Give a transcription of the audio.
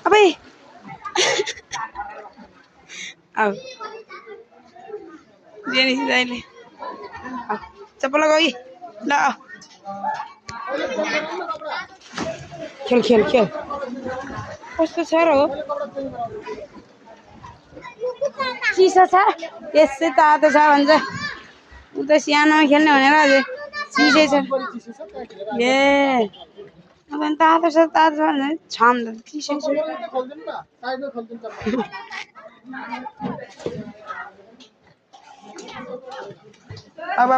अबे आओ जेनी जाइले चप्पल लगाओ ला खेल खेल खेल कस्तो छ र हो चिसो छ यसै तातो छ भन्छ उ त सानोमा खेल्ने भनेर अझै चिसै छ ए अब तातो छ भने छाम त चिसै छ अब